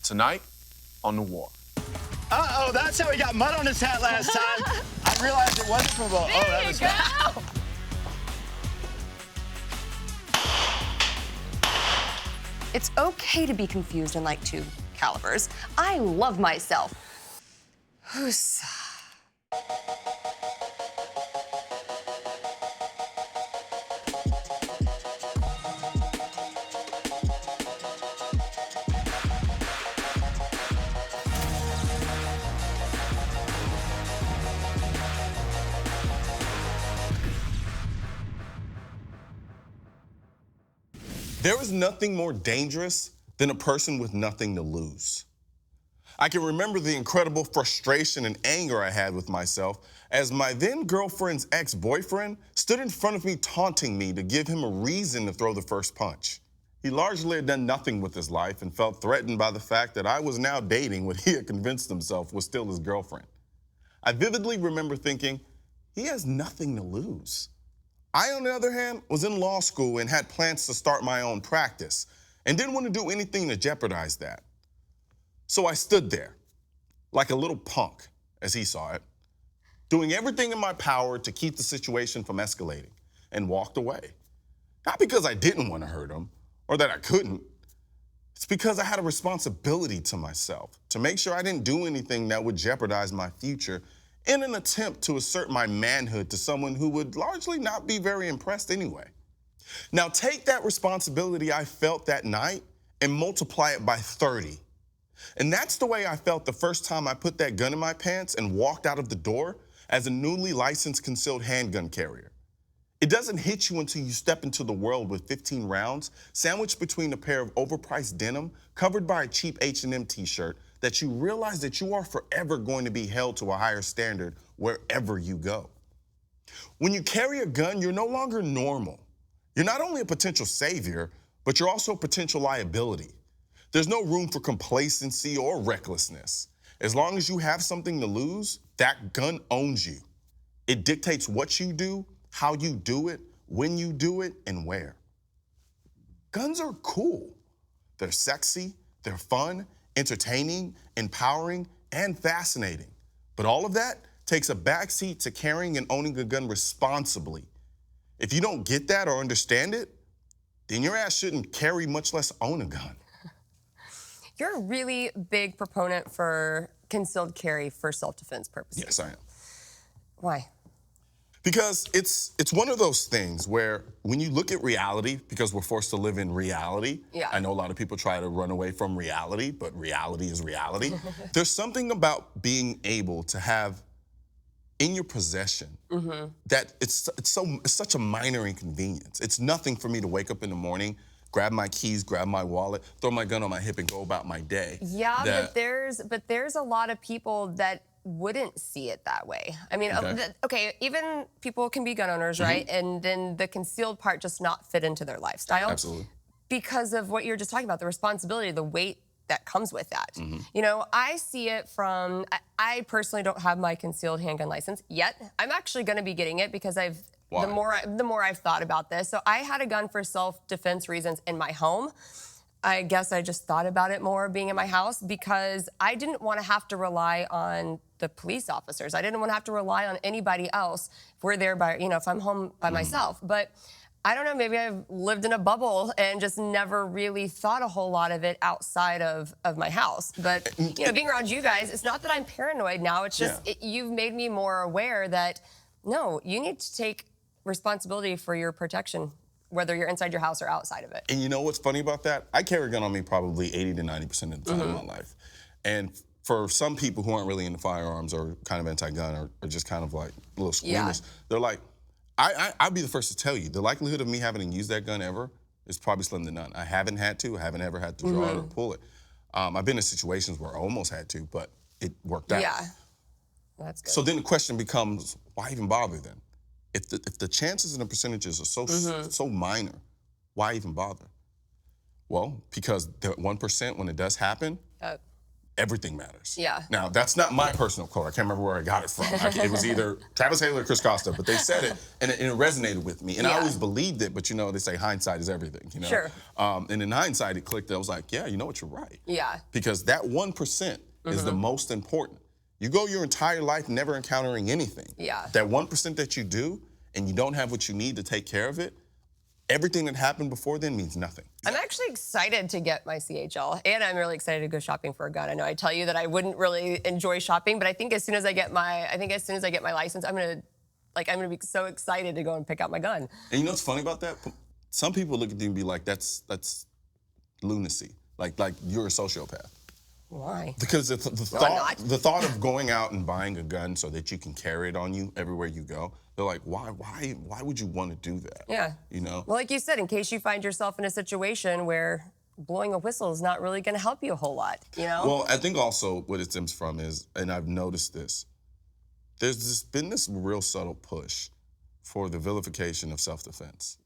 Tonight on Noir. Uh-oh, that's how he got mud on his hat last time. I realized it wasn't from a... There you go. It's okay to be confused in like two calibers. I love myself. Who's... There is nothing more dangerous than a person with nothing to lose. I can remember the incredible frustration and anger I had with myself as my then girlfriend's ex-boyfriend stood in front of me taunting me to give him a reason to throw the first punch. He largely had done nothing with his life and felt threatened by the fact that I was now dating what he had convinced himself was still his girlfriend. I vividly remember thinking, he has nothing to lose. I, on the other hand, was in law school and had plans to start my own practice and didn't want to do anything to jeopardize that. So I stood there, like a little punk, as he saw it, doing everything in my power to keep the situation from escalating, and walked away. Not because I didn't want to hurt him or that I couldn't. It's because I had a responsibility to myself to make sure I didn't do anything that would jeopardize my future in an attempt to assert my manhood to someone who would largely not be very impressed anyway. Now take that responsibility I felt that night and multiply it by 30. And that's the way I felt the first time I put that gun in my pants and walked out of the door as a newly licensed concealed handgun carrier. It doesn't hit you until you step into the world with 15 rounds sandwiched between a pair of overpriced denim covered by a cheap H&M t-shirt that you realize that you are forever going to be held to a higher standard wherever you go. When you carry a gun, you're no longer normal. You're not only a potential savior, but you're also a potential liability. There's no room for complacency or recklessness. As long as you have something to lose, that gun owns you. It dictates what you do, how you do it, when you do it, and where. Guns are cool. They're sexy, they're fun, entertaining, empowering, and fascinating. But all of that takes a backseat to carrying and owning a gun responsibly. If you don't get that or understand it, then your ass shouldn't carry, much less own a gun. You're a really big proponent for concealed carry for self-defense purposes. Yes, I am. Why? Because it's one of those things where when you look at reality, because we're forced to live in reality, Yeah. I know a lot of people try to run away from reality, but reality is reality. There's something about being able to have in your possession that it's such a minor inconvenience. It's nothing for me to wake up in the morning, grab my keys, grab my wallet, throw my gun on my hip and go about my day. Yeah, but there's a lot of people that wouldn't see it that way. I mean, okay, even people can be gun owners, right? And then the concealed part just not fit into their lifestyle. Absolutely. Because of what you're just talking about, the responsibility, the weight that comes with that. You know, I see it from, I personally don't have my concealed handgun license yet. I'm actually gonna be getting it because Why? the more I've thought about this. So I had a gun for self-defense reasons in my home. I guess I just thought about it more being in my house because I didn't want to have to rely on the police officers. I didn't want to have to rely on anybody else if we're there by, you know, if I'm home by myself. But I don't know, maybe I've lived in a bubble and just never really thought a whole lot of it outside of my house. But, you know, being around you guys, it's not that I'm paranoid now. It's just you've made me more aware that, no, you need to take responsibility for your protection, whether you're inside your house or outside of it. And you know what's funny about that? I carry a gun on me probably 80 to 90% of the time in my life. And for some people who aren't really into firearms or kind of anti-gun or just kind of like little squeamish, they're like, I'd be the first to tell you, the likelihood of me having to use that gun ever is probably slim to none. I haven't had to. I haven't ever had to draw it or pull it. I've been in situations where I almost had to, but it worked out. Yeah, that's good. So then the question becomes, why even bother then? If the chances and the percentages are so minor, why even bother? Well, because the 1% when it does happen, everything matters. Yeah. Now, that's not my personal quote. I can't remember where I got it from. It was either Travis Haley or Chris Costa, but they said it, and it resonated with me. And I always believed it, but you know, they say hindsight is everything, you know? Sure. And in hindsight, it clicked. I was like, yeah, you know what, you're right. Yeah. Because that 1% is the most important. You go your entire life never encountering anything. Yeah. That 1% that you do, and you don't have what you need to take care of it, everything that happened before then means nothing. I'm actually excited to get my CHL, and I'm really excited to go shopping for a gun. I know I tell you that I wouldn't really enjoy shopping, but I think as soon as I get my license, I'm gonna be so excited to go and pick out my gun. And you know what's funny about that? Some people look at you and be like, that's lunacy. Like you're a sociopath. Why? Because the thought of going out and buying a gun so that you can carry it on you everywhere you go, they're like, why would you want to do that? Yeah. You know? Well, like you said, in case you find yourself in a situation where blowing a whistle is not really going to help you a whole lot, you know? Well, I think also what it stems from is, and I've noticed this, there's been this real subtle push for the vilification of self-defense.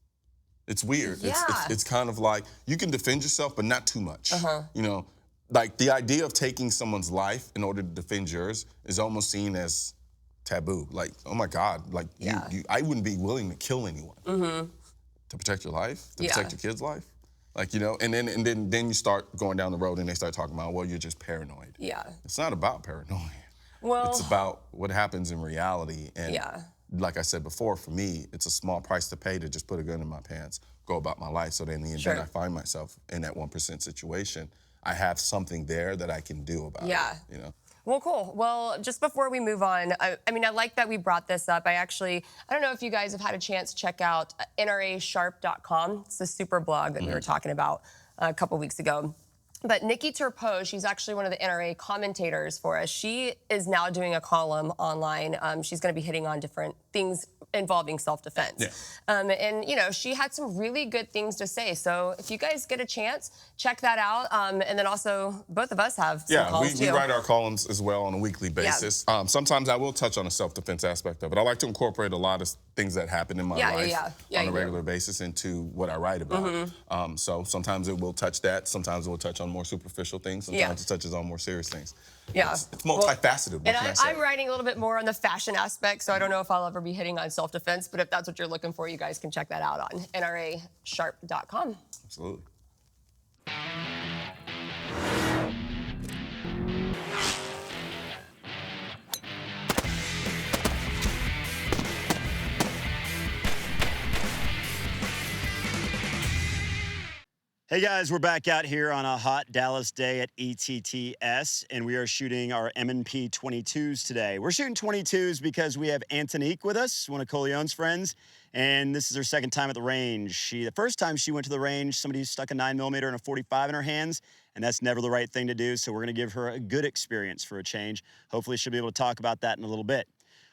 It's weird. Yeah. It's kind of like you can defend yourself, but not too much. You know, like the idea of taking someone's life in order to defend yours is almost seen as taboo. Like, oh my God, like I wouldn't be willing to kill anyone to protect your life, to protect your kid's life. Like, you know, and then you start going down the road and they start talking about, well, you're just paranoid. Yeah. It's not about paranoia. Well, it's about what happens in reality. And like I said before, for me, it's a small price to pay to just put a gun in my pants, go about my life, so that in the event I find myself in that 1% situation, I have something there that I can do about it, you know? Well, cool. Well, just before we move on, I mean, I like that we brought this up. I don't know if you guys have had a chance to check out NRAsharp.com. It's a super blog that we were talking about a couple weeks ago. But Nikki Turpot, she's actually one of the NRA commentators for us. She is now doing a column online. She's going to be hitting on different things involving self-defense. And, you know, she had some really good things to say. So if you guys get a chance, check that out. And then also, both of us have some columns, we write our columns as well on a weekly basis. Sometimes I will touch on a self-defense aspect of it. I like to incorporate a lot of things that happen in my life on a regular basis into what I write about. So sometimes it will touch that. Sometimes it will touch on more superficial things. Sometimes it touches on more serious things. It's multifaceted. And I'm writing a little bit more on the fashion aspect, so I don't know if I'll ever be hitting on self-defense, but if that's what you're looking for, you guys can check that out on NRAsharp.com. Absolutely. Hey guys, we're back out here on a hot Dallas day at ETTS, and we are shooting our M&P 22s today. We're shooting 22s because we have Antanique with us, one of Colion's friends, and this is her second time at the range. The first time she went to the range, somebody stuck a 9mm and a 45 in her hands, and that's never the right thing to do, so we're gonna give her a good experience for a change. Hopefully she'll be able to talk about that in a little bit.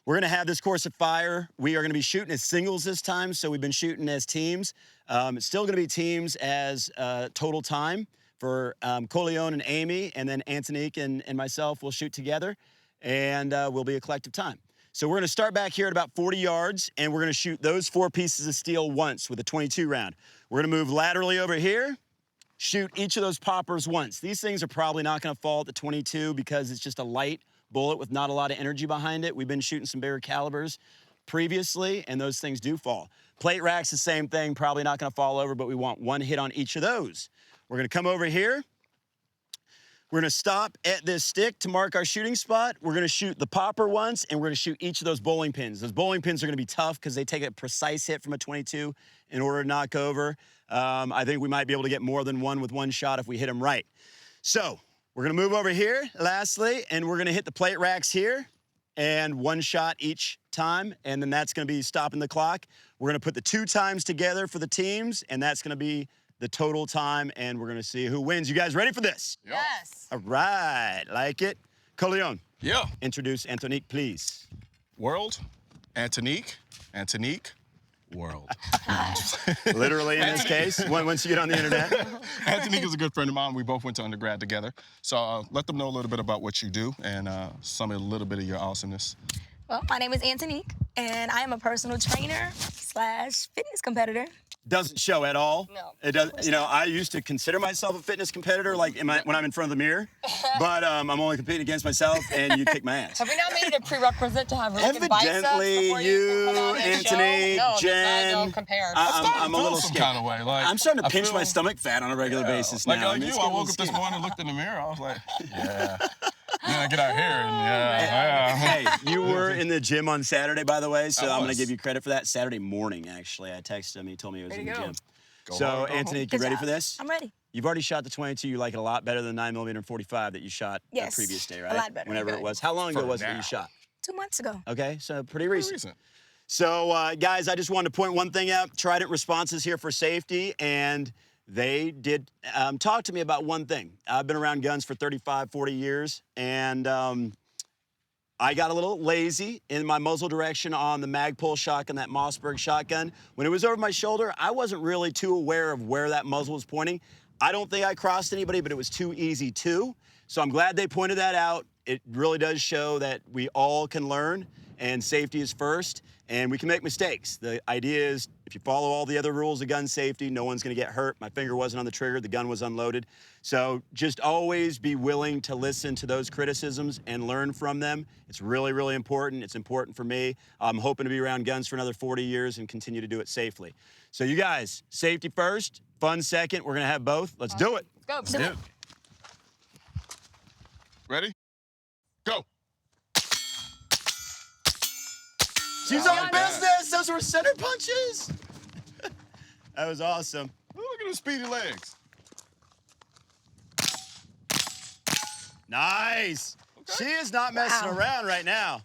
We're gonna have this course of fire. We are gonna be shooting as singles this time, so we've been shooting as teams. It's still gonna be teams as total time for Colion and Amy, and then Antanique and myself will shoot together, and we'll be a collective time. So we're gonna start back here at about 40 yards, and we're gonna shoot those 4 pieces of steel once with a 22 round. We're gonna move laterally over here, shoot each of those poppers once. These things are probably not gonna fall at the 22 because it's just a light bullet with not a lot of energy behind it. We've been shooting some bigger calibers previously, and those things do fall. Plate racks, the same thing, probably not gonna fall over, but we want 1 hit on each of those. We're gonna come over here. We're gonna stop at this stick to mark our shooting spot. We're gonna shoot the popper once, and we're gonna shoot each of those bowling pins. Those bowling pins are gonna be tough because they take a precise hit from a 22 in order to knock over. I think we might be able to get more than one with 1 shot if we hit them right. So, we're gonna move over here, lastly, and we're gonna hit the plate racks here, and 1 shot each time, and then that's gonna be stopping the clock. We're gonna put the 2 times together for the teams, and that's gonna be the total time, and we're gonna see who wins. You guys ready for this? Yes. All right, like it. Colion. Yeah. Introduce Antanique, please. World, Antanique, world. Literally in this case, once you get on the internet. Antanique is a good friend of mine. We both went to undergrad together. So let them know a little bit about what you do and a little bit of your awesomeness. Well, my name is Antanique, and I am a personal trainer / fitness competitor. doesn't show at all. No. It does. You know, I used to consider myself a fitness competitor, like when I'm in front of the mirror, but I'm only competing against myself, and you kick my ass. Have we not made it a prerequisite to have really good biceps Evidently, before you, you come on and show? Antanique, No, because I Jen, don't compare. I'm a little some scared. kind of way. Like, I'm starting to I pinch feel- my stomach fat on a regular basis Like, now. like and you, it's I getting a woke little up this scary. morning, looked in the mirror, I was like, yeah. Then I get out here and yeah. Hey, you were in the gym on Saturday, by the way, so I'm going was. to give you credit for that. Saturday morning, actually. I texted him. He told me he was in the gym. Go So, hard, go home. Antanique, you Good ready job. for this? I'm ready. You've already shot the 22. You like it a lot better than 9mm and 45 that you shot the Yes, previous day, a right? lot better. Whenever it was. How long ago For was it that now. you shot? 2 months ago. Okay, so pretty Pretty recent. recent. So, guys, I just wanted to point one thing out. Trident Response is here for safety, and they did talk to me about one thing. I've been around guns for 35, 40 years, and I got a little lazy in my muzzle direction on the Magpul shotgun, that Mossberg shotgun. When it was over my shoulder, I wasn't really too aware of where that muzzle was pointing. I don't think I crossed anybody, but it was too easy too. So I'm glad they pointed that out. It really does show that we all can learn, and safety is first, and we can make mistakes. The idea is if you follow all the other rules of gun safety, no one's gonna get hurt. My finger wasn't on the trigger, the gun was unloaded. So just always be willing to listen to those criticisms and learn from them. It's really, really important. It's important for me. I'm hoping to be around guns for another 40 years and continue to do it safely. So you guys, safety first, fun second. We're gonna have both. Let's do it. Go. Let's do it. Ready? Go. She's I on like that. business. Those were center punches. That was awesome. Ooh, look at the speedy legs. Nice. She is not messing Wow. around right now.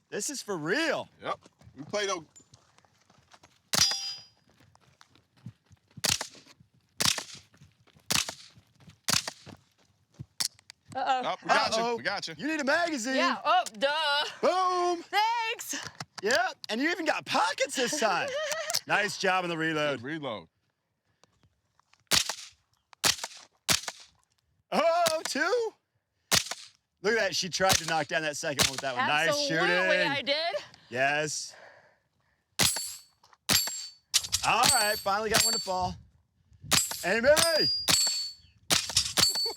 This is for real. Yep. We played a Uh-oh. Oh, we got Uh-oh. you. We got you. You need a magazine. Yeah. Oh, duh. Boom. Thanks. Yeah. And you even got pockets this time. Nice job on the reload. Reload. Oh, two. Look at that. She tried to knock down that second one with that one. Nice shooting. Absolutely, I did. Yes. All right, finally got one to fall. Amy!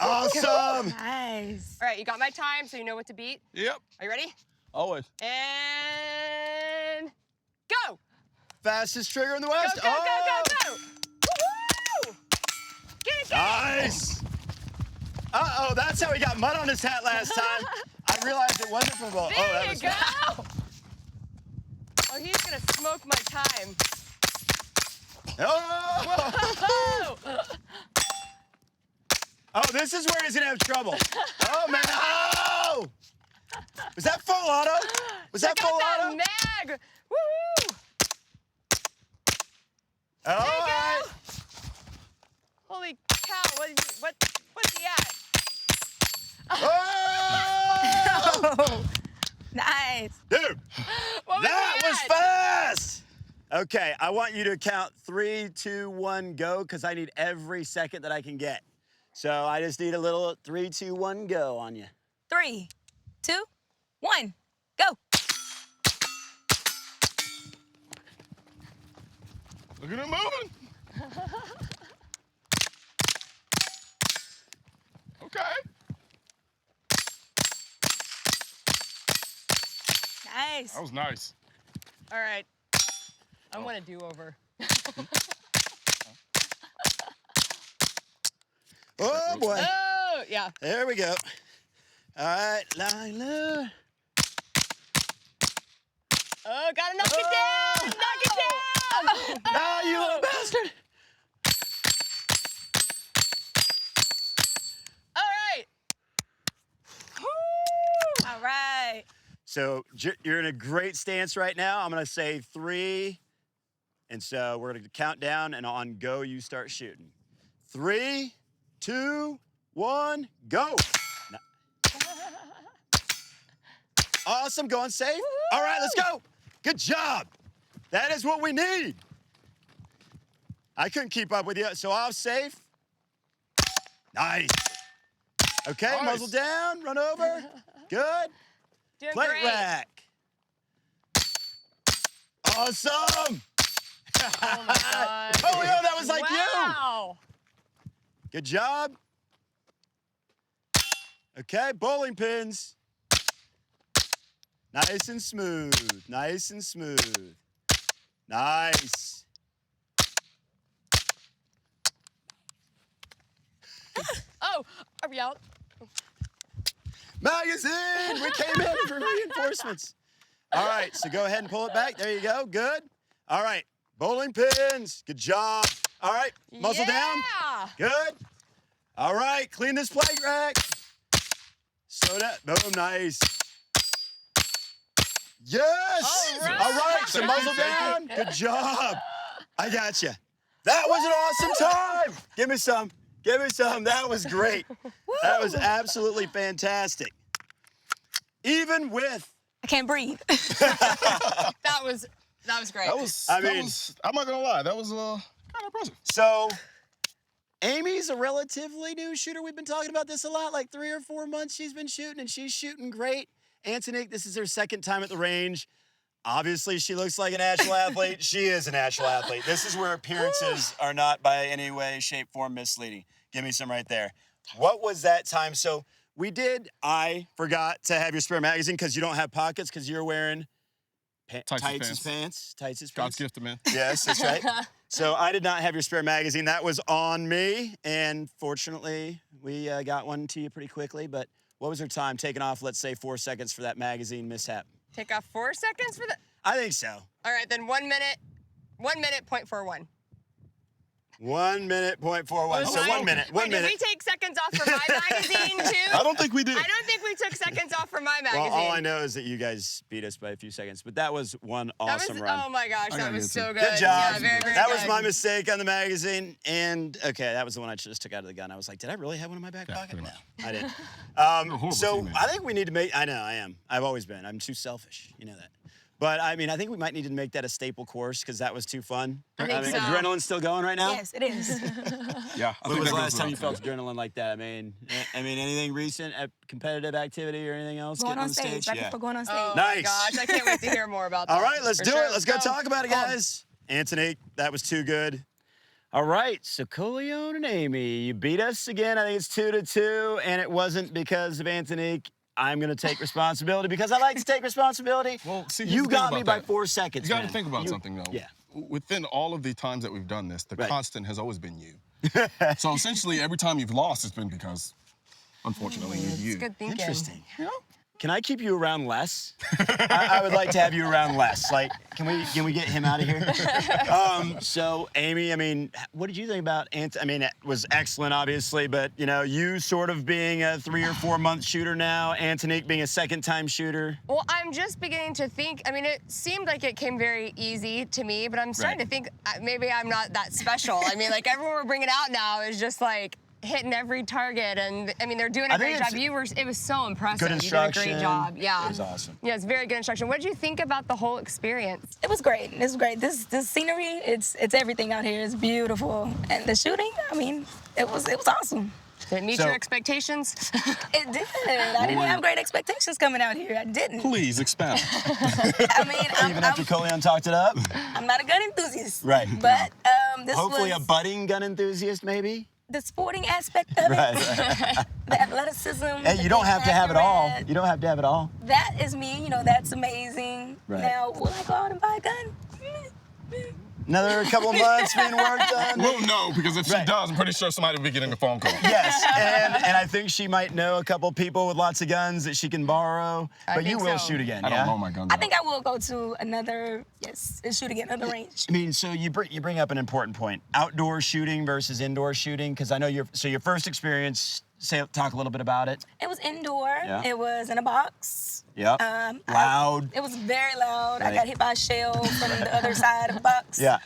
Awesome! Nice. All right, you got my time, so you know what to beat. Yep. Are you ready? Always. And go! Fastest trigger in the Go, West. go, go, go, go! Woo-hoo! Get it, get it! Nice! Uh-oh, that's how he got mud on his hat last time. I realized it wasn't from the ball. There Oh, that you was go! Oh, he's gonna smoke my time. Oh! Oh! Oh, this is where he's gonna have trouble. Oh, man. Oh! Was that full auto? Was that Check full out auto? that mag! Woo-hoo! All There you right. go! Holy cow, what's he at? Oh! Oh, nice. Dude, What that he was at? fast! Okay, I want you to count 3, 2, 1, go, because I need every second that I can get. So I just need a little 3, 2, 1, go on you. 3, 2, 1, go. Look at him moving. Okay. Nice. That was nice. All right. I want a do-over. Oh, boy. Oh, yeah. There we go. All right, Lila. Oh, gotta knock it down! Knock it down! Ah, you little bastard! All right. Woo! All right. So you're in a great stance right now. I'm gonna say 3, and so we're gonna count down, and on go, you start shooting. 3, 2, 1, go! Awesome, going safe. All right, let's go. Good job. That is what we need. I couldn't keep up with you, so I was safe. Nice. Okay, Nice. muzzle down, run over. Good. Doing Plate great. rack. Awesome. Oh my God. Colion, that was like you. Wow. Good job. Okay, bowling pins. Nice and smooth. Nice and smooth. Nice. Oh, are we out? Magazine! We came in for reinforcements. All right, so go ahead and pull it back. There you go. Good. All right, bowling pins. Good job. All right, muzzle down. Yeah. Good. All right, clean this plate rack. Soda. Boom, nice. Yes! All right. All right, so muzzle down. Good job. I got you. That was an awesome time. Give me some. Give me some. That was great. That was absolutely fantastic. Even with I can't breathe. That was great. That was, I that mean- was, I'm not gonna lie, that was kind of impressive. So, Amy's a relatively new shooter. We've been talking about this a lot, like 3 or 4 months she's been shooting, and she's shooting great. Antanique, this is her second time at the range. Obviously, she looks like a natural athlete. She is a natural athlete. This is where appearances are not by any way, shape, form misleading. Give me some right there. What was that time? So I forgot to have your spare magazine because you don't have pockets because you're wearing tights as pants. Tights as God's pants. gift, man. Yes, that's right. So I did not have your spare magazine. That was on me, and fortunately, we got one to you pretty quickly. But what was her time taking off, let's say, 4 seconds for that magazine mishap? Take off 4 seconds for that. I think so. All right, then 1 minute. 1 minute, 0.41. 1 minute, 0.41. So 1 minute, Wait, 1 did minute. we take seconds off for my magazine too? I don't think we did. I don't think we took seconds off for my magazine. Well, all I know is that you guys beat us by a few seconds, but that was one awesome run. Oh my gosh, I that got was it, so too. good. Good job. Yeah, very, very that good. was my mistake on the magazine. And okay, that was the one I just took out of the gun. I was like, did I really have one in my back pocket? pretty No, much. I didn't. horrible So teammate. I think we need to make, I know I am. I've always been. I'm too selfish. You know that. But I mean, I think we might need to make that a staple course because that was too fun. I think mean, so. adrenaline's still going right now? Yes, it is. Yeah. I When think was that the goes last time you without felt adrenaline like that? I mean, anything recent, competitive activity or anything else? Going getting on stage. Right Yeah. before going on stage. Oh Nice. my gosh, I can't wait to hear more about that. All right, let's For do sure. it. Let's go talk about it, guys. Antanique, that was too good. All right, so Colion and Amy, you beat us again. I think it's 2-2, and it wasn't because of Antanique. I'm gonna take responsibility because I like to take responsibility. Well, see, here's you the thing got me about by that. 4 seconds. You got to man. think about You- something, though. Yeah. Within all of the times that we've done this, the Right. constant has always been you. So essentially, every time you've lost, it's been because, unfortunately, you're you. It's good thinking. Interesting. You know? Can I keep you around less? I would like to have you around less. Like, can we get him out of here? So, Amy, I mean, what did you think about I mean, it was excellent, obviously, but you know, you sort of being a 3 or 4 month shooter now, Antanique being a second-time shooter. Well, I'm just beginning to think. I mean, it seemed like it came very easy to me, but I'm starting Right. to think maybe I'm not that special. I mean, like everyone we're bringing out now is just like hitting every target, and I mean, they're doing a I think great it's- job. It was so impressive. Good You did a instruction. great job. Yeah. It was awesome. Yeah, it's very good instruction. What did you think about the whole experience? It was great. It was great. This scenery, it's everything out here. It's beautiful. And the shooting, I mean, it was awesome. Did it meet So- your expectations? It did. I didn't have great expectations coming out here. I didn't. Please expound. I mean, Even after Colion talked it up? I'm not a gun enthusiast. Right. But this Hopefully was a budding gun enthusiast, maybe? the sporting aspect of it, the athleticism. Hey, the you don't have to have it all. accurate. You don't have to have it all. That is me. You know, that's amazing. Right. Now, will I go out and buy a gun? Another couple of months being worked on. Well, no, because if she Right. does, I'm pretty sure somebody will be getting a phone call. Yes, and I think she might know a couple people with lots of guns that she can borrow. But you think will so. shoot again, I yeah? don't know my guns. I think I will go to another, shoot again, another range. I mean, so you bring up an important point: outdoor shooting versus indoor shooting. Because I know your first experience. Talk a little bit about it. It was indoor. Yeah. It was in a box. Yep. Loud. It was very loud. Right. I got hit by a shell from the other side of the box. Yeah.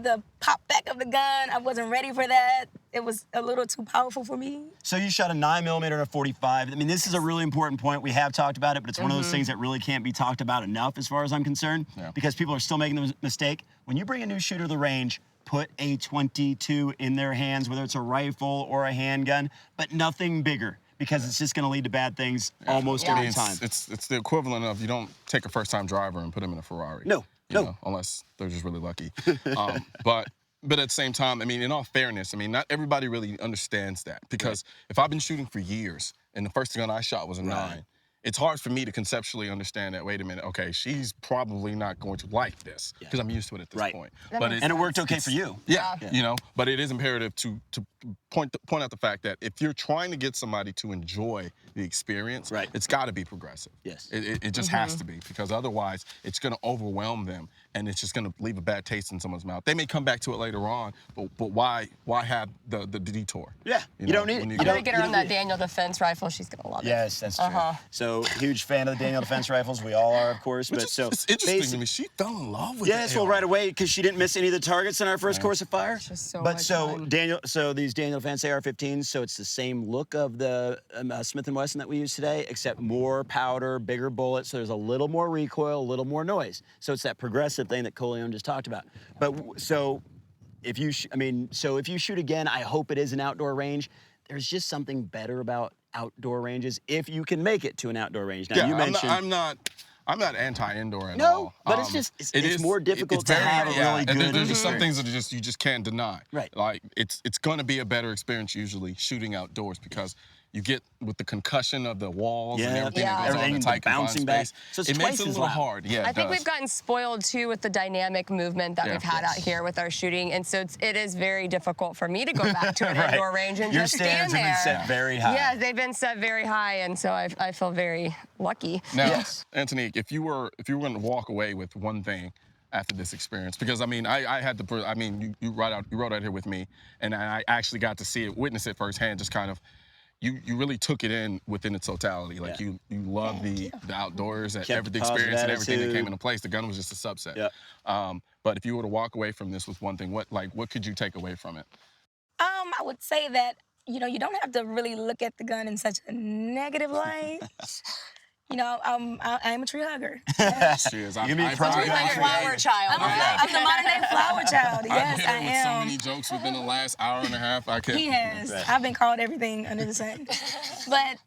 The pop back of the gun, I wasn't ready for that. It was a little too powerful for me. So you shot a 9mm and a 45. I mean, this is a really important point. We have talked about it, but it's one of those things that really can't be talked about enough, as far as I'm concerned, Yeah. because people are still making the mistake. When you bring a new shooter to the range, put a 22 in their hands, whether it's a rifle or a handgun, but nothing bigger, because it's just going to lead to bad things almost every time. It's the equivalent of you don't take a first-time driver and put them in a Ferrari. No, you know, unless they're just really lucky. But at the same time, I mean, in all fairness, I mean, not everybody really understands that, because if I've been shooting for years and the first gun I shot was a 9, it's hard for me to conceptually understand that, wait a minute, okay, she's probably not going to like this, because I'm used to it at this point. But and it worked okay for you. Yeah, you know, but it is imperative to point out the fact that if you're trying to get somebody to enjoy the experience, it's got to be progressive. Yes. It just has to be, because otherwise it's going to overwhelm them, and it's just going to leave a bad taste in someone's mouth. They may come back to it later on, but why have the detour? Yeah, you don't need it. I'm gonna get her on that Daniel Defense rifle. She's gonna love it. Yes, that's true. So huge fan of the Daniel Defense rifles. We all are, of course. Which But so it's interesting to me. She fell in love with it. yes, well, right away, because she didn't miss any of the targets in our first course of fire. Just so But much so fun. so these Daniel Defense AR-15s, so it's the same look of the Smith & Wesson that we use today, except more powder, bigger bullets. So there's a little more recoil, a little more noise. So it's that progressive thing that Colion just talked about. But so if you, if you shoot again, I hope it is an outdoor range. There's just something better about outdoor ranges if you can make it to an outdoor range. Now, Yeah, you mentioned I'm not anti-indoor at all. no, but it's more difficult to have a really good. And there's just some experience. things that you just can't deny. Right. Like it's going to be a better experience usually shooting outdoors, because you get with the concussion of the walls and everything that goes on in everything the tight bouncing confined back. space. So it's it makes twice it a as little loud. hard. Yeah, I think we've gotten spoiled too with the dynamic movement that we've had out here with our shooting, and so it is very difficult for me to go back to an indoor range and Your just stand standards there. have been set very high. Yeah, they've been set very high, and so I feel very lucky. Now, Antanique, if you were going to walk away with one thing after this experience, because I mean, I had the, I mean, you rode out here with me, and I actually got to see it, witness it firsthand, just kind of. You really took it in within its totality. Like you love the outdoors and the experience and everything that came into place. The gun was just a subset. But if you were to walk away from this with one thing, what could you take away from it? I would say that, you know, you don't have to really look at the gun in such a negative light. You know, I'm a tree hugger. She is. You mean Flower child. I'm the modern day flower child. Yes, I I've hit her am. with so many jokes within the last hour and a half. I can't. He has. I've been called everything under the sun. But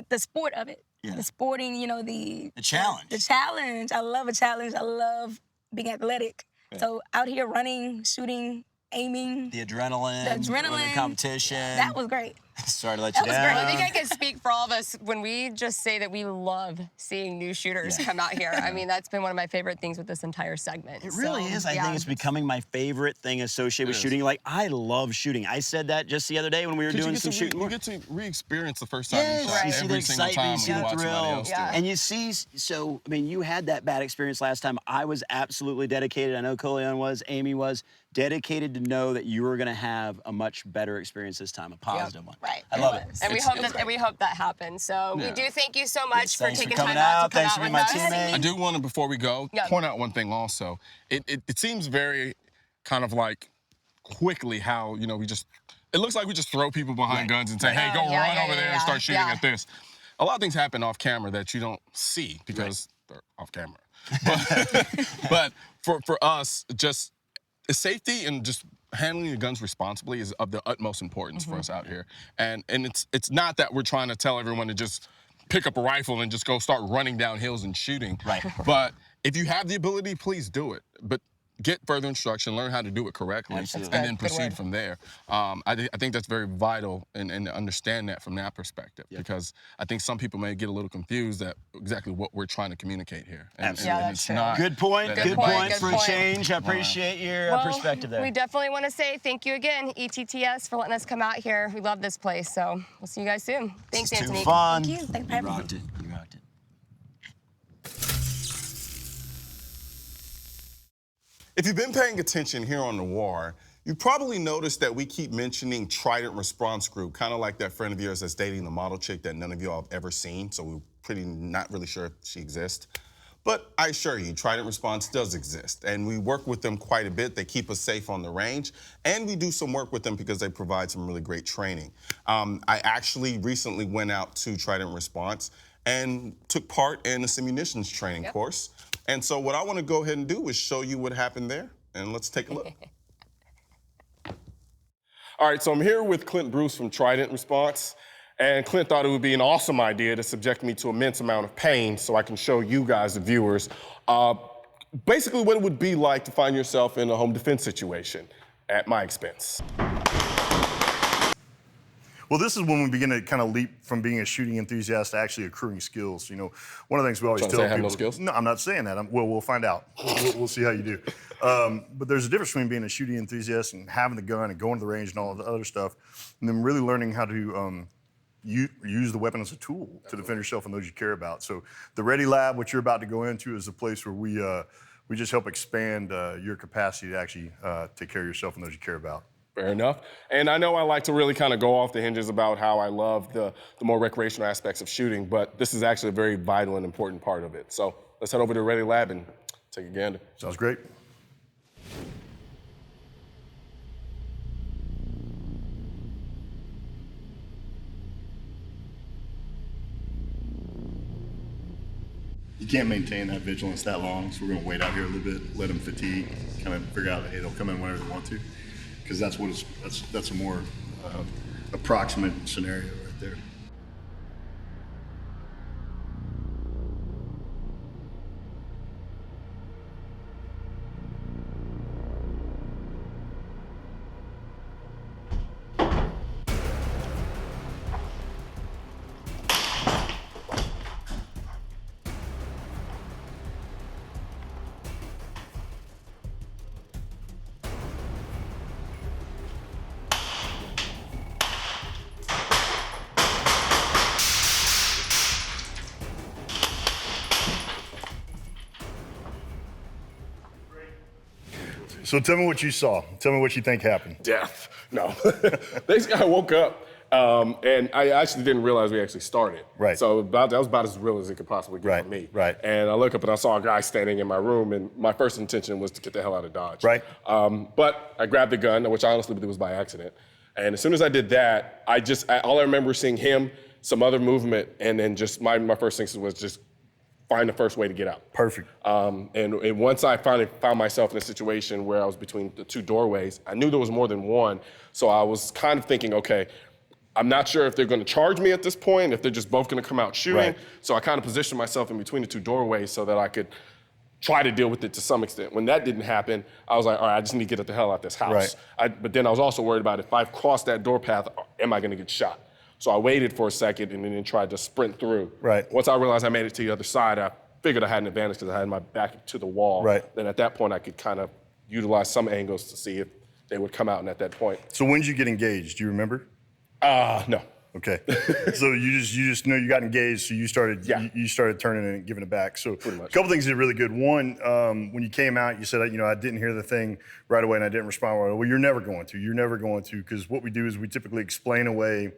the sport of it, the sporting, you know, the challenge. The challenge. I love a challenge. I love being athletic. So out here running, shooting, aiming. The adrenaline. The competition. That was great. Sorry to let you That was down. great. I think I can speak for all of us when we just say that we love seeing new shooters come out here. I mean, that's been one of my favorite things with this entire segment. It really is. I think it's becoming my favorite thing associated with shooting. Like, I love shooting. I said that just the other day when we were doing some shooting. You get to re-experience the first time you shot. You see the Every single excitement, time you see when the you watch somebody thrill. else do it. And you see, so, I mean, you had that bad experience last time. I was absolutely dedicated. I know Colion was, Amy was, dedicated to know that you were going to have a much better experience this time, a positive one. Right. I love it. And we hope that happens. So we do thank you so much for Thanks for taking coming time out out. to come Thanks out for with being my us. teammate. I do want to, before we go, point out one thing also. It seems very kind of like quickly how, you know, it looks like we just throw people behind guns and say, hey, go run over there and start shooting at this. A lot of things happen off camera that you don't see because they're off camera. But for us, just safety and just handling your guns responsibly is of the utmost importance for us out here. And it's not that we're trying to tell everyone to just pick up a rifle and just go start running down hills and shooting. Right. But if you have the ability, please do it. But get further instruction, learn how to do it correctly, and then proceed from there. I think that's very vital and understand that from that perspective, because I think some people may get a little confused at exactly what we're trying to communicate here. And it's not. Good point. Good point for a change. I appreciate your perspective there. We definitely want to say thank you again, ETTS, for letting us come out here. We love this place, so we'll see you guys soon. Thanks, It's Antanique. too fun. Thank you. Thanks for having me. rocked it. You rocked it. If you've been paying attention here on Noir, you probably noticed that we keep mentioning Trident Response Group, kind of like that friend of yours that's dating the model chick that none of y'all have ever seen, so we're not really sure if she exists. But I assure you, Trident Response does exist, and we work with them quite a bit. They keep us safe on the range, and we do some work with them because they provide some really great training. I actually recently went out to Trident Response and took part in a simmunitions training course. And so what I want to go ahead and do is show you what happened there and let's take a look. All right, so I'm here with Clint Bruce from Trident Response, and Clint thought it would be an awesome idea to subject me to an immense amount of pain so I can show you guys, the viewers, basically what it would be like to find yourself in a home defense situation at my expense. Well, this is when we begin to kind of leap from being a shooting enthusiast to actually accruing skills. You know, one of the things we always tell people. I have no skills? No, I'm not saying that. We'll find out. We'll see how you do. But there's a difference between being a shooting enthusiast and having the gun and going to the range and all of the other stuff, and then really learning how to use the weapon as a tool to defend yourself and those you care about. So the Ready Lab, what you're about to go into, is a place where we just help expand your capacity to actually take care of yourself and those you care about. Fair enough. And I know I like to really kind of go off the hinges about how I love the more recreational aspects of shooting, but this is actually a very vital and important part of it. So let's head over to the Ready Lab and take a gander. Sounds great. You can't maintain that vigilance that long, so we're gonna wait out here a little bit, let them fatigue, kind of figure out, hey, they'll come in whenever they want to, because that's a more approximate scenario right there. So tell me what you saw. Tell me what you think happened. Death. No. Basically, I woke up and I actually didn't realize we actually started. Right. So that was about as real as it could possibly get for me. Right. And I look up and I saw a guy standing in my room, and my first intention was to get the hell out of Dodge. Right. But I grabbed the gun, which I honestly believe was by accident. And as soon as I did that, all I remember seeing him, some other movement, and then just my first instinct was just find the first way to get out. Perfect. And once I finally found myself in a situation where I was between the two doorways, I knew there was more than one. So I was kind of thinking, okay, I'm not sure if they're gonna charge me at this point, if they're just both gonna come out shooting. Right. So I kind of positioned myself in between the two doorways so that I could try to deal with it to some extent. When that didn't happen, I was like, all right, I just need to get the hell out of this house. Right. But then I was also worried about if I crossed that door path, am I gonna get shot? So I waited for a second and then tried to sprint through. Right. Once I realized I made it to the other side, I figured I had an advantage because I had my back to the wall. Right. Then at that point, I could kind of utilize some angles to see if they would come out. And at that point, So when did you get engaged? Do you remember? no. Okay. So you just know you got engaged, so you started you started turning and giving it back. So Pretty much. A couple things that are really good. One, when you came out, you said, I didn't hear the thing right away and I didn't respond right away. Well, you're never going to. You're never going to, because what we do is we typically explain away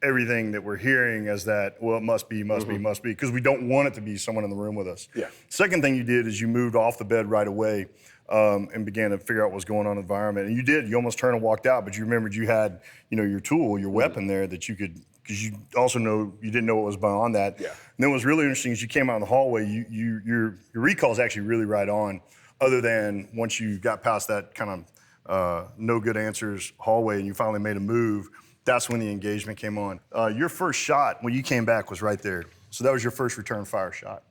everything that we're hearing as that, well, it must be, because we don't want it to be someone in the room with us. Yeah. Second thing you did is you moved off the bed right away and began to figure out what was going on in the environment. And you did, you almost turned and walked out, but you remembered you had, your tool, your weapon there that you could, because you also know, you didn't know what was beyond that. Yeah. And then what was really interesting is you came out in the hallway, your recall is actually really right on, other than once you got past that kind of no good answers hallway and you finally made a move, that's when the engagement came on. Your first shot, when you came back, was right there. So that was your first return fire shot.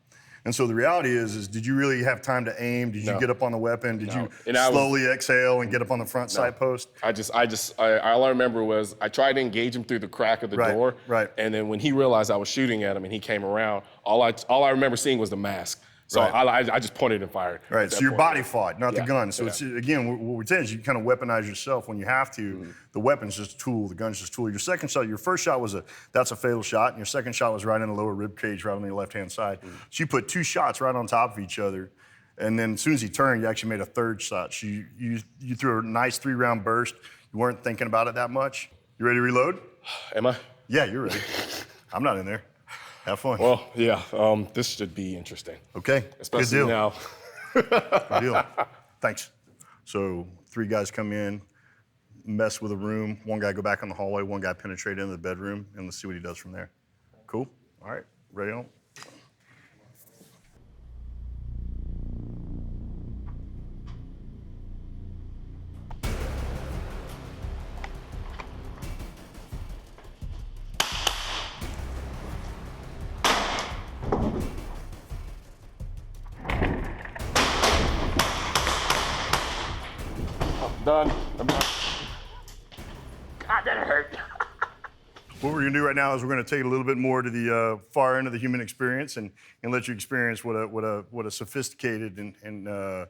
And so the reality is did you really have time to aim? Did you get up on the weapon? Did you slowly exhale and get up on the front side post? All I remember was I tried to engage him through the crack of the door. Right. And then when he realized I was shooting at him and he came around, all I remember seeing was the mask. So Right. I just pointed and fired. Right, so your point. body fought, not the gun. So Yeah. it's, again, what we're saying is you kind of weaponize yourself when you have to. The weapon's just a tool, the gun's just a tool. Your second shot, your first shot that's a fatal shot, and your second shot was right in the lower rib cage, right on your left-hand side. So you put two shots right on top of each other, and then as soon as he turned, you actually made a third shot. So you threw a nice 3-round burst. You weren't thinking about it that much. You ready to reload? Am I? Yeah, you're ready. I'm not in there. Have fun. Well, yeah, this should be interesting. Okay, Especially good deal. now. Good deal. Thanks. So 3 guys come in, mess with a room. 1 guy go back in the hallway. 1 guy penetrate into the bedroom, and let's see what he does from there. Cool? All right, ready on? Done. I'm done. God, that hurt. What we're gonna do right now is we're gonna take it a little bit more to the far end of the human experience and let you experience what a sophisticated and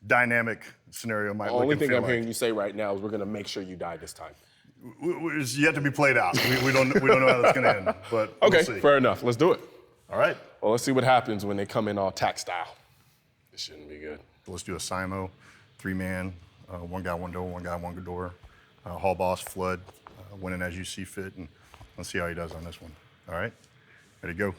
dynamic scenario might The look only and thing feel I'm like. hearing you say right now is we're gonna make sure you die this time. It's yet to be played out. We don't know how that's gonna end, but Okay, we'll see. fair enough. Let's do it. All right. Well, let's see what happens when they come in all tack style. This shouldn't be good. Let's do a Simo, 3-man, one guy, one door, one guy, one door. Hall boss, flood, win it as you see fit, and let's see how he does on this one. All right, ready to go.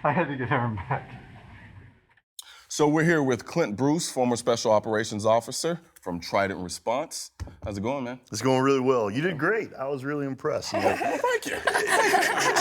I had to get Aaron back. So we're here with Clint Bruce, former Special Operations Officer from Trident Response. How's it going, man? It's going really well. You did great. I was really impressed. You know, Thank you.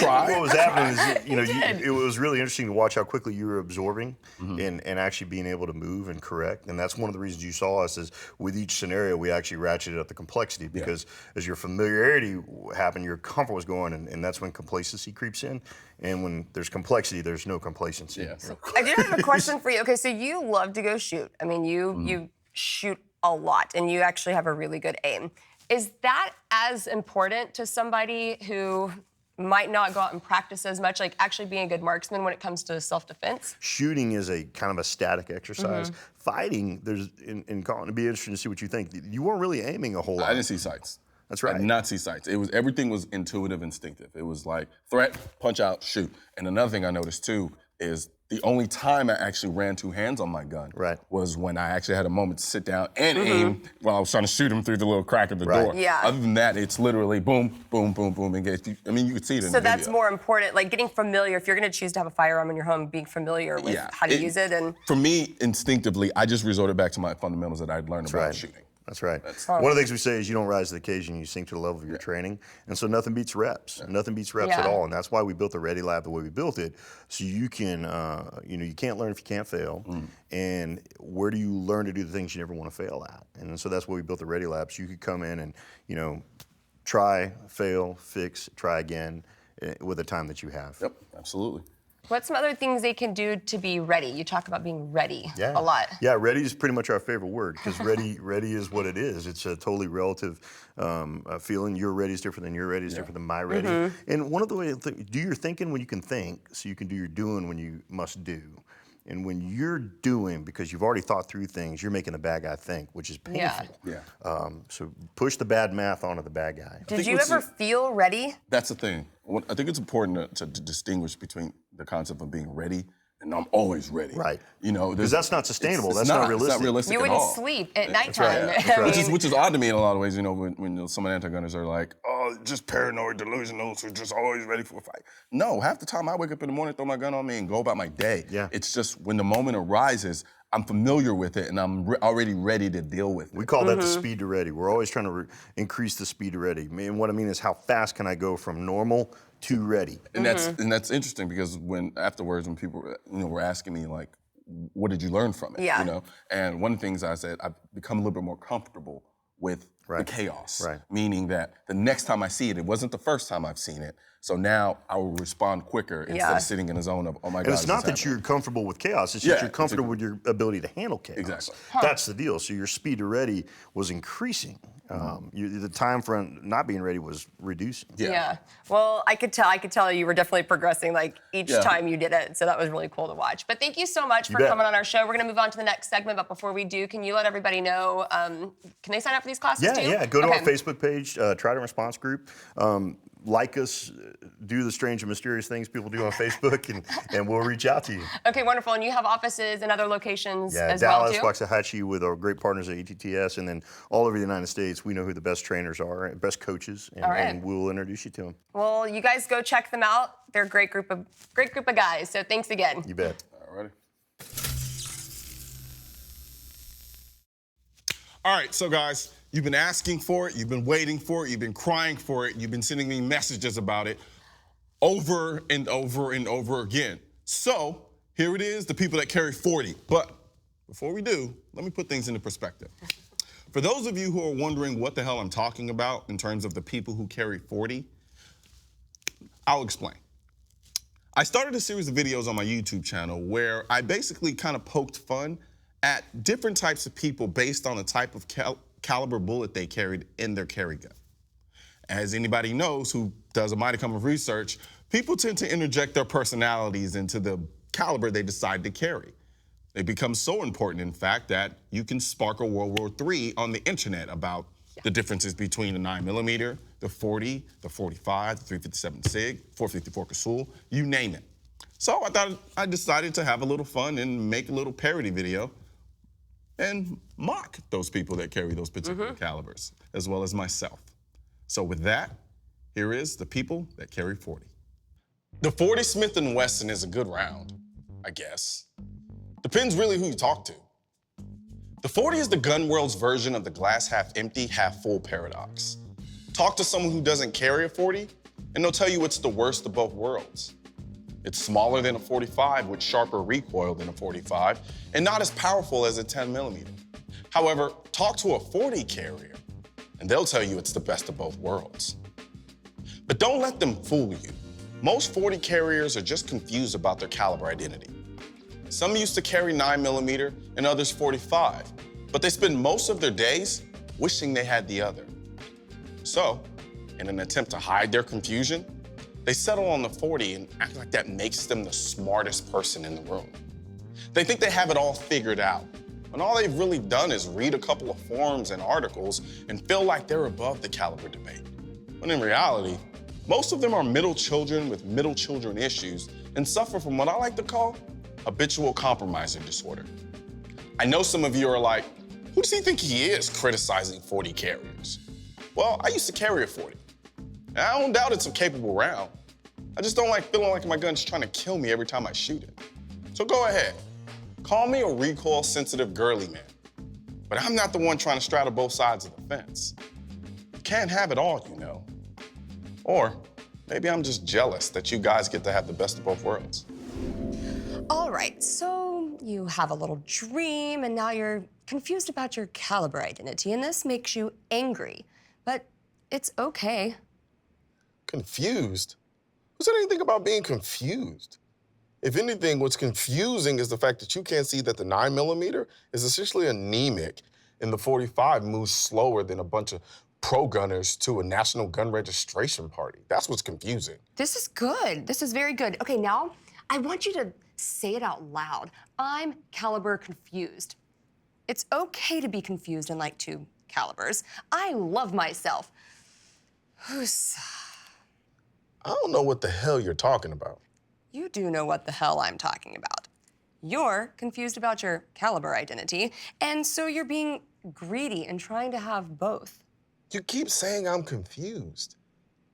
what was happening is, it was really interesting to watch how quickly you were absorbing and actually being able to move and correct. And that's one of the reasons you saw us is with each scenario, we actually ratcheted up the complexity because as your familiarity happened, your comfort was going, and that's when complacency creeps in. And when there's complexity, there's no complacency. Yes. I do have a question for you. Okay, so you love to go shoot. I mean, you shoot a lot, and you actually have a really good aim. Is that as important to somebody who might not go out and practice as much, like actually being a good marksman when it comes to self-defense? Shooting is a kind of a static exercise. Fighting, in Colion, it'd be interesting to see what you think. You weren't really aiming a whole lot. I didn't see sights. That's right. I did not see sights. Everything was intuitive, instinctive. It was like threat, punch out, shoot. And another thing I noticed too is the only time I actually ran two hands on my gun was when I actually had a moment to sit down and aim while I was trying to shoot him through the little crack of the door. Yeah. Other than that, it's literally boom, boom, boom, boom, engage. I mean, you could see it in the So video. that's more important, like getting familiar. If you're going to choose to have a firearm in your home, being familiar with how to use it. And for me, instinctively, I just resorted back to my fundamentals that I'd learned about shooting. That's right. One of the things we say is you don't rise to the occasion, you sink to the level of your training. And so nothing beats reps. Nothing beats reps at all. And that's why we built the Ready Lab the way we built it. So you can, you can't learn if you can't fail. And where do you learn to do the things you never want to fail at? And so that's why we built the Ready Lab. So you could come in and, try, fail, fix, try again with the time that you have. Yep, absolutely. what's some other things they can do to be ready? You talk about being ready a lot. Yeah, ready is pretty much our favorite word because ready is what it is. It's a totally relative feeling. Your ready is different than your ready is different than my ready. And one of the ways, do your thinking when you can think so you can do your doing when you must do. And when you're doing, because you've already thought through things, you're making the bad guy think, which is painful. So push the bad math onto the bad guy. Did you ever feel ready? That's the thing. I think it's important to distinguish between the concept of being ready and I'm always ready. Right. You know, because that's not sustainable. That's not realistic. It's not realistic You at wouldn't all. sleep at nighttime. That's right. Which is odd to me in a lot of ways. You know, when some of the anti-gunners are like, "Oh, just paranoid, delusional, so just always ready for a fight." No, half the time I wake up in the morning, throw my gun on me, and go about my day. Yeah. It's just when the moment arises, I'm familiar with it, and I'm already ready to deal with it. We call that the speed to ready. We're always trying to increase the speed to ready. And what I mean is how fast can I go from normal to ready? And that's interesting because when people were asking me like, what did you learn from it? Yeah. You know, and one of the things I said, I've become a little bit more comfortable with the chaos. Right. Meaning that the next time I see it, it wasn't the first time I've seen it. So now I will respond quicker instead of sitting in the zone of, oh my God. And it's not that you're comfortable with chaos, it's just you're comfortable with your ability to handle chaos. Exactly. That's the deal. So your speed to ready was increasing. The time for not being ready was reducing. Yeah. Well, I could tell you were definitely progressing like each time you did it. So that was really cool to watch. But thank you so much for coming on our show. We're going to move on to the next segment. But before we do, can you let everybody know, can they sign up for these classes too? Yeah. Go to our Facebook page, Trident Response Group. Like us, do the strange and mysterious things people do on Facebook, and we'll reach out to you. Okay, wonderful. And you have offices in other locations as Dallas, well, too? Waxahachie with our great partners at ETTS, and then all over the United States, we know who the best trainers are, and best coaches, and we'll introduce you to them. Well, you guys go check them out. They're a great group of guys. So thanks again. You bet. All righty. All right, so guys, you've been asking for it, you've been waiting for it, you've been crying for it, you've been sending me messages about it over and over and over again. So here it is, the people that carry 40. But before we do, let me put things into perspective. For those of you who are wondering what the hell I'm talking about in terms of the people who carry 40, I'll explain. I started a series of videos on my YouTube channel where I basically kind of poked fun at different types of people based on the type of caliber bullet they carried in their carry gun. As anybody knows who does a modicum of research, people tend to interject their personalities into the caliber they decide to carry. It becomes so important, in fact, that you can spark a World War III on the internet about the differences between the 9mm, the 40, the 45, the 357 SIG, 454 Casull, you name it. So I decided to have a little fun and make a little parody video and mock those people that carry those particular calibers, as well as myself. So with that, here is the people that carry 40. The 40 Smith & Wesson is a good round, I guess. Depends really who you talk to. The 40 is the gun world's version of the glass half empty, half full paradox. Talk to someone who doesn't carry a 40, and they'll tell you it's the worst of both worlds. It's smaller than a 45 with sharper recoil than a 45, and not as powerful as a 10mm. However, talk to a 40 carrier, and they'll tell you it's the best of both worlds. But don't let them fool you. Most 40 carriers are just confused about their caliber identity. Some used to carry 9mm and others 45, but they spend most of their days wishing they had the other. So, in an attempt to hide their confusion, they settle on the 40 and act like that makes them the smartest person in the room. They think they have it all figured out, when all they've really done is read a couple of forums and articles and feel like they're above the caliber debate. When in reality, most of them are middle children with middle children issues and suffer from what I like to call habitual compromising disorder. I know some of you are like, who does he think he is criticizing 40 carriers? Well, I used to carry a 40. And I don't doubt it's a capable round. I just don't like feeling like my gun's trying to kill me every time I shoot it. So go ahead, call me a recoil-sensitive girly man. But I'm not the one trying to straddle both sides of the fence. You can't have it all, you know. Or maybe I'm just jealous that you guys get to have the best of both worlds. All right, so you have a little dream, and now you're confused about your caliber identity, and this makes you angry. But it's okay. Confused? Who said anything about being confused? If anything, what's confusing is the fact that you can't see that the 9mm is essentially anemic and the 45 moves slower than a bunch of pro-gunners to a national gun registration party. That's what's confusing. This is good. This is very good. Okay, now I want you to say it out loud. I'm caliber confused. It's okay to be confused in like 2 calibers. I love myself. Who's... I don't know what the hell you're talking about. You do know what the hell I'm talking about. You're confused about your caliber identity, and so you're being greedy and trying to have both. You keep saying I'm confused.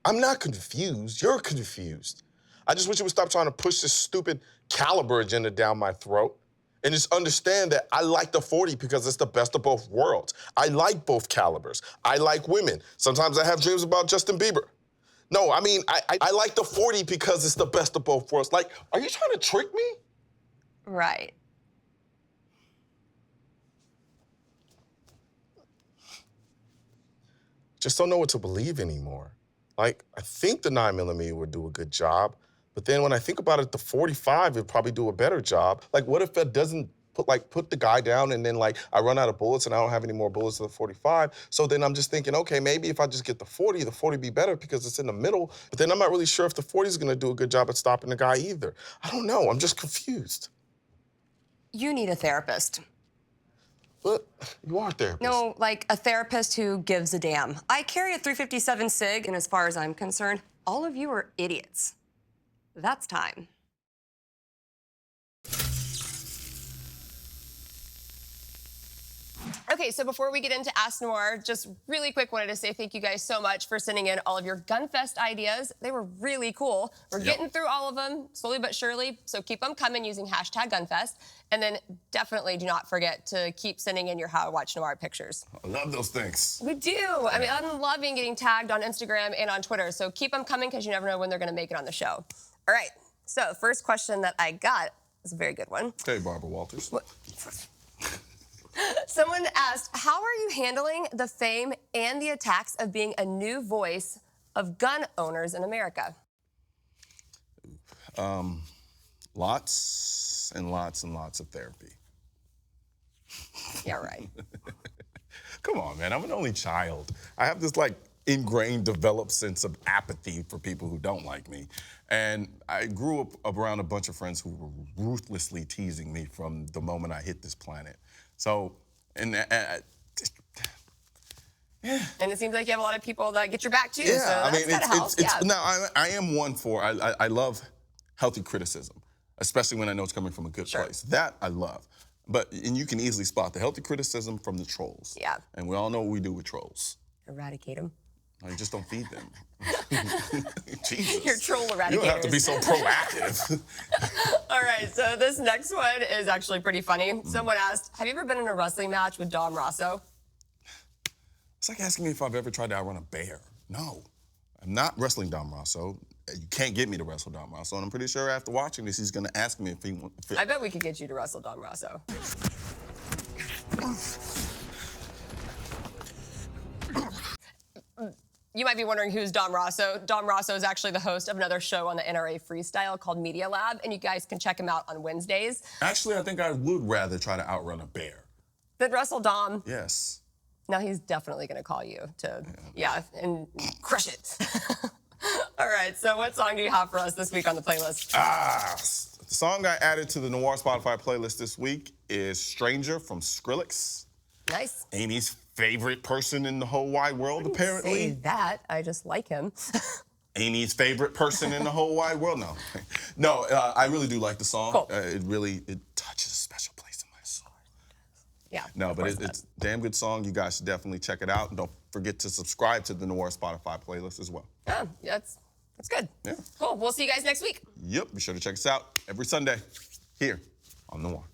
I'm not confused. You're confused. I just wish you would stop trying to push this stupid caliber agenda down my throat and just understand that I like the 40 because it's the best of both worlds. I like both calibers. I like women. Sometimes I have dreams about Justin Bieber. No, I mean, I like the 40 because it's the best of both worlds. Like, are you trying to trick me? Right. Just don't know what to believe anymore. Like, I think the 9mm would do a good job, but then when I think about it, the 45 would probably do a better job. Like, what if it doesn't put the guy down and then, like, I run out of bullets and I don't have any more bullets to the 45? So then I'm just thinking, okay, maybe if I just get the 40 be better because it's in the middle. But then I'm not really sure if the 40 is gonna do a good job at stopping the guy either. I don't know, I'm just confused. You need a therapist. But you are a therapist. No, like a therapist who gives a damn. I carry a 357 SIG, and as far as I'm concerned, all of you are idiots. That's time. Okay, so before we get into Ask Noir, just really quick wanted to say thank you guys so much for sending in all of your GunFest ideas. They were really cool. We're getting through all of them slowly but surely, so keep them coming using #GunFest. And then definitely do not forget to keep sending in your How I Watch Noir pictures. I love those things. We do. I mean, I'm loving getting tagged on Instagram and on Twitter, so keep them coming because you never know when they're going to make it on the show. All right, so first question that I got is a very good one. Hey, Barbara Walters. Someone asked, how are you handling the fame and the attacks of being a new voice of gun owners in America? Lots and lots and lots of therapy. Yeah, right. Come on, man. I'm an only child. I have this, like, ingrained, developed sense of apathy for people who don't like me. And I grew up around a bunch of friends who were ruthlessly teasing me from the moment I hit this planet. So, and it seems like you have a lot of people that get your back, too. yeah, so I mean, that's no, I am one for, I love healthy criticism, especially when I know it's coming from a good place. That I love. And you can easily spot the healthy criticism from the trolls. Yeah. And we all know what we do with trolls. Eradicate them. No, you just don't feed them. Jesus. You're troll eradicators. You don't have to be so proactive. All right, so this next one is actually pretty funny. Someone asked, have you ever been in a wrestling match with Dom Rosso? It's like asking me if I've ever tried to outrun a bear. No, I'm not wrestling Dom Rosso. You can't get me to wrestle Dom Rosso, and I'm pretty sure after watching this, he's gonna ask me if he wants. I bet we could get you to wrestle Dom Rosso. You might be wondering who's Dom Rosso. Dom Rosso is actually the host of another show on the NRA Freestyle called Media Lab, and you guys can check him out on Wednesdays. Actually, I think I would rather try to outrun a bear. Then wrestle Dom. Yes. Now he's definitely gonna call you to, and crush it. All right, so what song do you have for us this week on the playlist? The song I added to the Noir Spotify playlist this week is Stranger from Skrillex. Nice. Amy's favorite person in the whole wide world, apparently. Say that, I just like him. Amy's favorite person in the whole wide world? No, I really do like the song. Cool. It touches a special place in my soul. Yeah. No, but it's a damn good song. You guys should definitely check it out. And don't forget to subscribe to the Noir Spotify playlist as well. Yeah, that's good. Yeah. Cool, we'll see you guys next week. Yep, be sure to check us out every Sunday here on Noir.